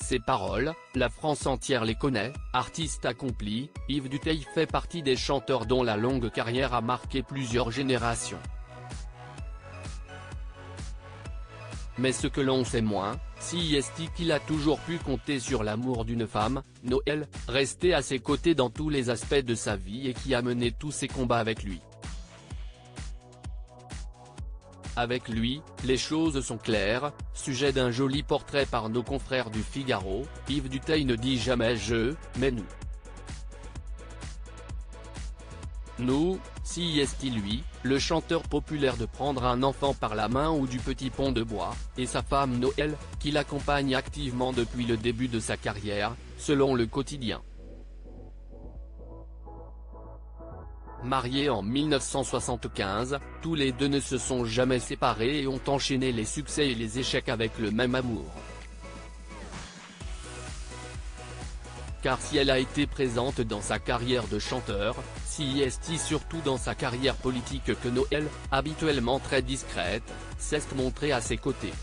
Ces paroles, la France entière les connaît. Artiste accompli, Yves Duteil fait partie des chanteurs dont la longue carrière a marqué plusieurs générations. Mais ce que l'on sait moins, c'est qu'il a toujours pu compter sur l'amour d'une femme, Noël, restée à ses côtés dans tous les aspects de sa vie et qui a mené tous ses combats avec lui. Avec lui, les choses sont claires. Sujet d'un joli portrait par nos confrères du Figaro, Yves Duteil ne dit jamais « je », mais « nous ». Nous, si est-il lui, le chanteur populaire de prendre un enfant par la main ou du petit pont de bois, et sa femme Noël, qui l'accompagne activement depuis le début de sa carrière, selon le quotidien. Mariés en 1975, tous les deux ne se sont jamais séparés et ont enchaîné les succès et les échecs avec le même amour. Car si elle a été présente dans sa carrière de chanteur, si est surtout dans sa carrière politique que Noël, habituellement très discrète, s'est montrée à ses côtés.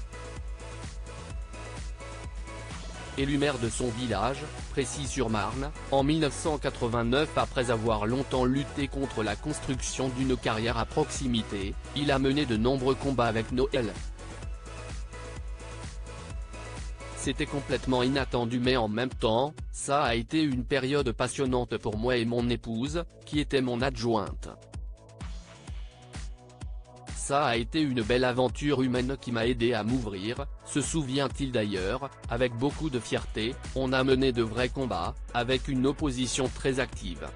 Élu maire de son village, Précy-sur-Marne, en 1989 après avoir longtemps lutté contre la construction d'une carrière à proximité, il a mené de nombreux combats avec Noël. C'était complètement inattendu mais en même temps, ça a été une période passionnante pour moi et mon épouse, qui était mon adjointe. Ça a été une belle aventure humaine qui m'a aidé à m'ouvrir, se souvient-il d'ailleurs, avec beaucoup de fierté. On a mené de vrais combats, avec une opposition très active.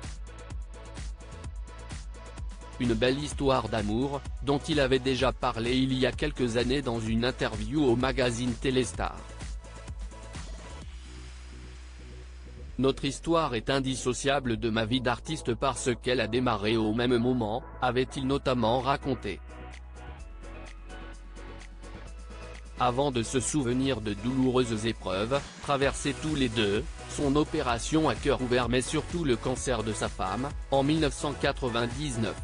Une belle histoire d'amour, dont il avait déjà parlé il y a quelques années dans une interview au magazine Téléstar. Notre histoire est indissociable de ma vie d'artiste parce qu'elle a démarré au même moment, avait-il notamment raconté. Avant de se souvenir de douloureuses épreuves, traversées tous les deux, son opération à cœur ouvert mais surtout le cancer de sa femme, en 1999.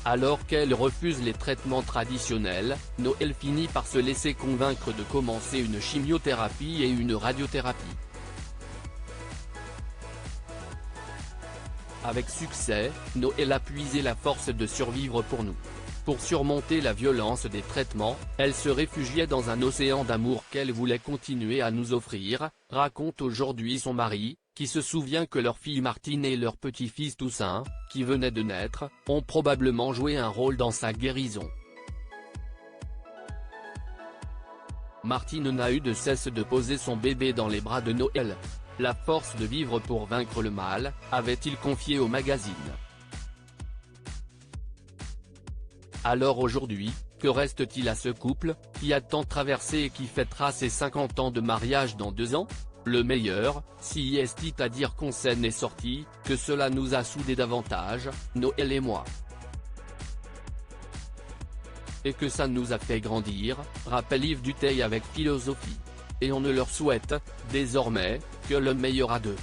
Alors qu'elle refuse les traitements traditionnels, Noël finit par se laisser convaincre de commencer une chimiothérapie et une radiothérapie. Avec succès, Noël a puisé la force de survivre pour nous. Pour surmonter la violence des traitements, elle se réfugiait dans un océan d'amour qu'elle voulait continuer à nous offrir, raconte aujourd'hui son mari, qui se souvient que leur fille Martine et leur petit-fils Toussaint, qui venait de naître, ont probablement joué un rôle dans sa guérison. Martine n'a eu de cesse de poser son bébé dans les bras de Noël. La force de vivre pour vaincre le mal, avait-il confié au magazine. Alors aujourd'hui, que reste-t-il à ce couple, qui a tant traversé et qui fêtera ses 50 ans de mariage dans 2 ans? Le meilleur, si est à dire qu'on s'en est sorti, que cela nous a soudés davantage, Noël et moi. Et que ça nous a fait grandir, rappelle Yves Duteil avec philosophie. Et on ne leur souhaite, désormais, que le meilleur à deux.